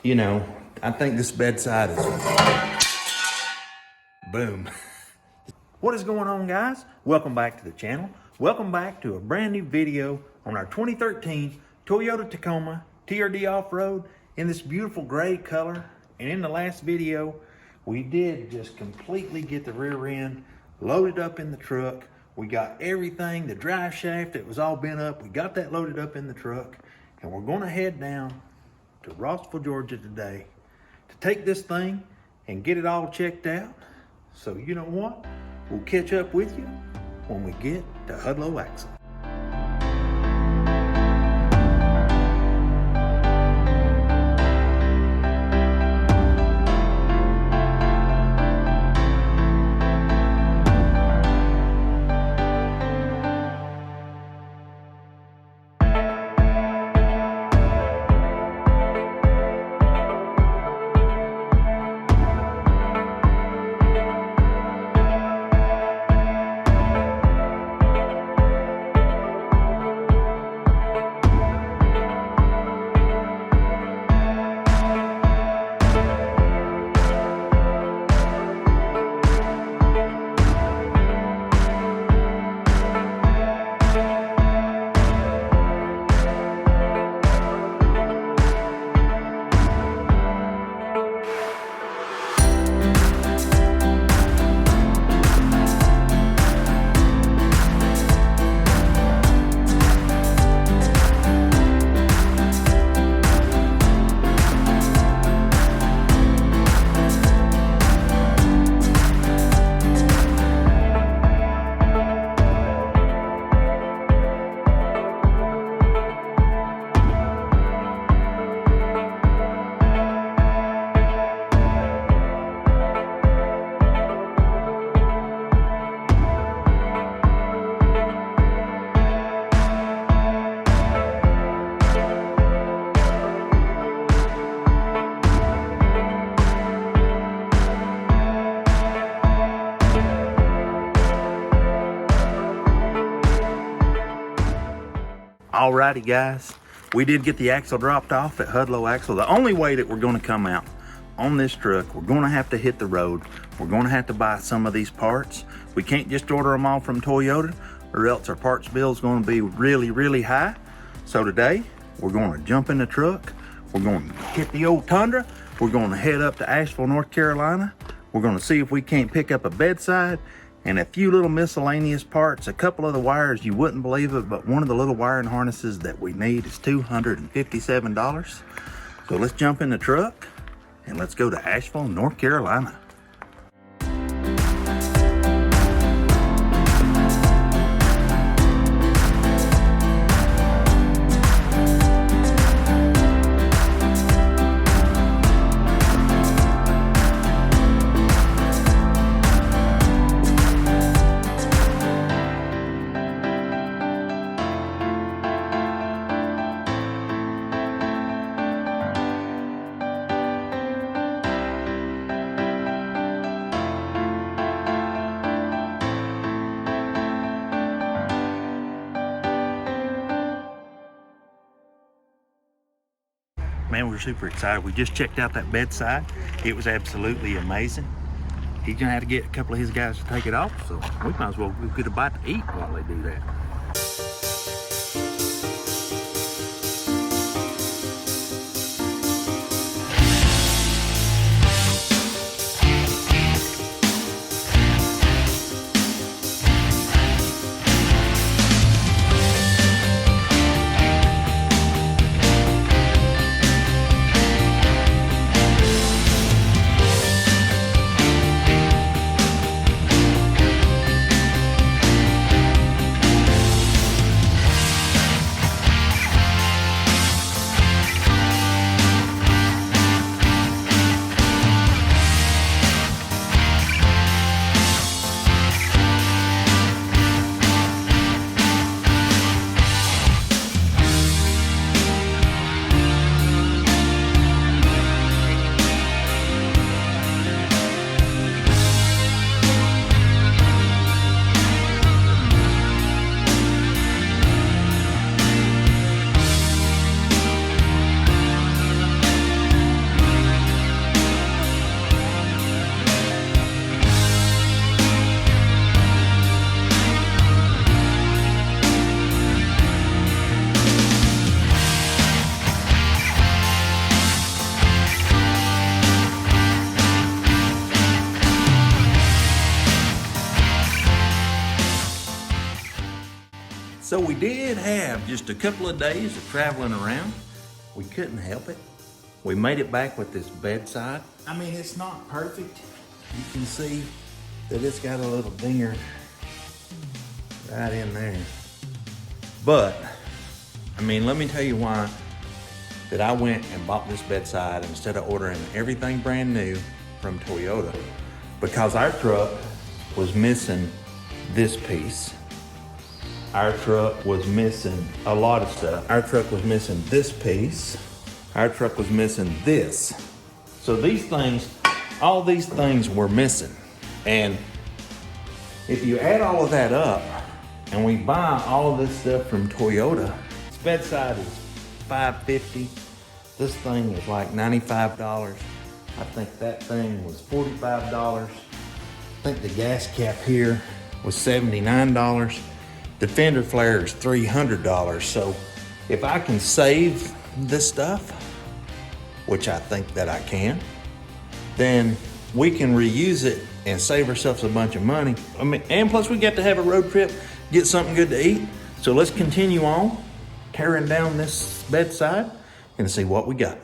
you know, I think this bedside is boom. What is going on, guys? Welcome back to the channel. Welcome back to a brand new video on our 2013 Toyota Tacoma TRD Off-Road in this beautiful gray color. And in the last video, we did just completely get the rear end loaded up in the truck. We got everything, the drive shaft that was all bent up, we got that loaded up in the truck. And we're gonna head down to Rossville, Georgia today to take this thing and get it all checked out. So you know what? We'll catch up with you when we get to Hudlow Axle. Alrighty guys, we did get the axle dropped off at Hudlow Axle. The only way that we're gonna come out on this truck, we're gonna have to hit the road. We're gonna have to buy some of these parts. We can't just order them all from Toyota or else our parts bill is gonna be really, really high. So today, we're gonna jump in the truck. We're gonna hit the old Tundra. We're gonna head up to Asheville, North Carolina. We're gonna see if we can't pick up a bedside and a few little miscellaneous parts. A couple of the wires, you wouldn't believe it, but one of the little wiring harnesses that we need is $257. So let's jump in the truck and let's go to Asheville, North Carolina. Man, we're super excited. We just checked out that bedside. It was absolutely amazing. He's gonna have to get a couple of his guys to take it off, so we might as well get a bite to eat while they do that. So we did have just a couple of days of traveling around. We couldn't help it. We made it back with this bedside. I mean, it's not perfect. You can see that it's got a little dinger right in there. But, I mean, let me tell you why that I went and bought this bedside instead of ordering everything brand new from Toyota. Because our truck was missing this piece. Our truck was missing a lot of stuff. Our truck was missing this piece. Our truck was missing this. So these things, all these things were missing. And if you add all of that up and we buy all of this stuff from Toyota, this bedside is $550. This thing is like $95. I think that thing was $45. I think the gas cap here was $79. The fender flare is $300. So if I can save this stuff, which I think that I can, then we can reuse it and save ourselves a bunch of money. I mean, and plus we get to have a road trip, get something good to eat. So let's continue on tearing down this bedside and see what we got.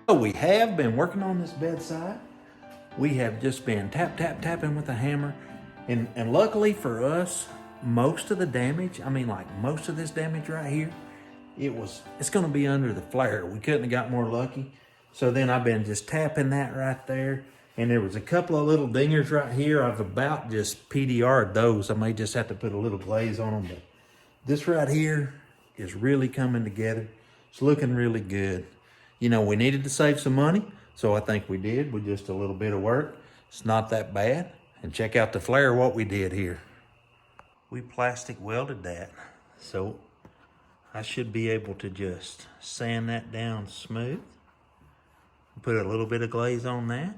So we have been working on this bedside. We have just been tapping with a hammer. And luckily for us, most of the damage, most of this damage right here, it's gonna be under the flare. We couldn't have got more lucky. So then I've been just tapping that right there. And there was a couple of little dingers right here. I've about just PDR'd those. I may just have to put a little glaze on them, but this right here is really coming together. It's looking really good. You know, we needed to save some money, so I think we did with just a little bit of work. It's not that bad. And check out the flare, what we did here. We plastic welded that, so I should be able to just sand that down smooth. Put a little bit of glaze on that.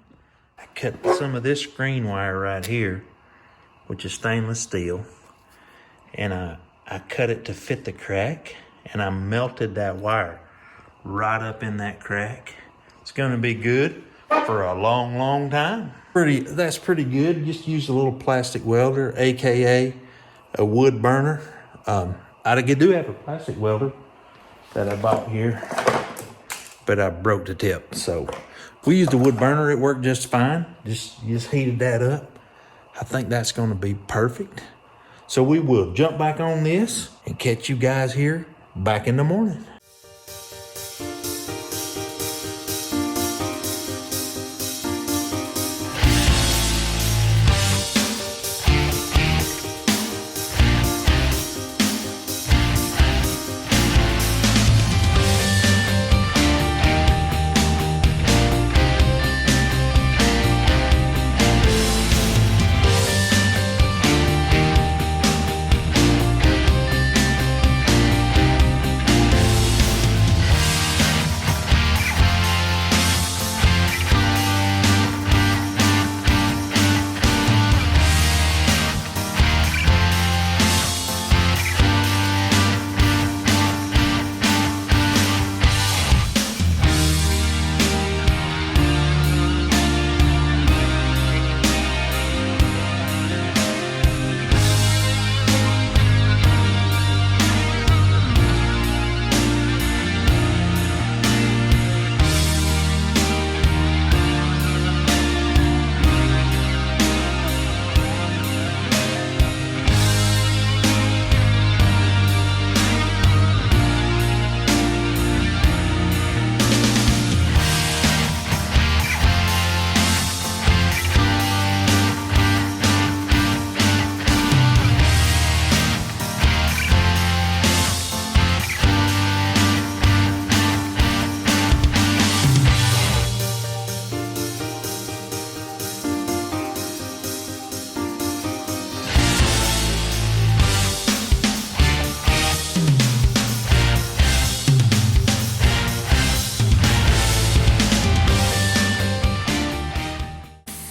I cut some of this screen wire right here, which is stainless steel, and I cut it to fit the crack, and I melted that wire right up in that crack. It's gonna be good for a long, long time. That's pretty good. Just use a little plastic welder, AKA a wood burner. I do have a plastic welder that I bought here, but I broke the tip. So we used a wood burner. It worked just fine. Just heated that up. I think that's gonna be perfect. So we will jump back on this and catch you guys here back in the morning.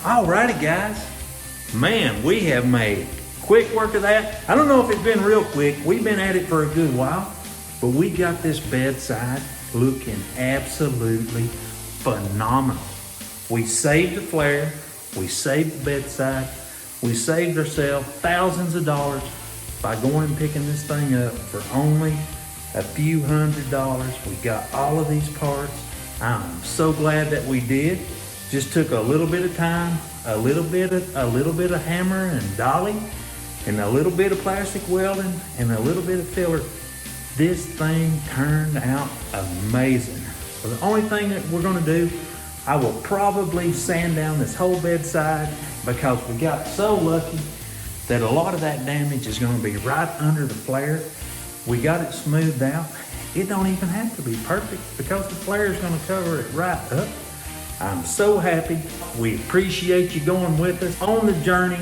Alrighty guys, man, we have made quick work of that. I don't know if it's been real quick. We've been at it for a good while, but we got this bedside looking absolutely phenomenal. We saved the flare, we saved the bedside, we saved ourselves thousands of dollars by going and picking this thing up for only a few $100s. We got all of these parts. I'm so glad that we did. Just took a little bit of time, a little bit of hammer and dolly, and a little bit of plastic welding, and a little bit of filler. This thing turned out amazing. So the only thing that we're gonna do, I will probably sand down this whole bedside because we got so lucky that a lot of that damage is gonna be right under the flare. We got it smoothed out. It don't even have to be perfect because the flare is gonna cover it right up. I'm so happy. We appreciate you going with us on the journey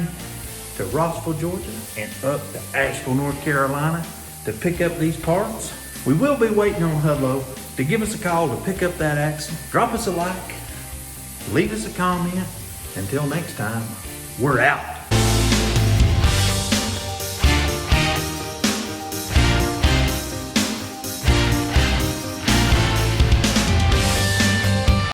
to Rossville, Georgia and up to Asheville, North Carolina to pick up these parts. We will be waiting on Hudlow to give us a call to pick up that axle. Drop us a like, leave us a comment. Until next time, we're out.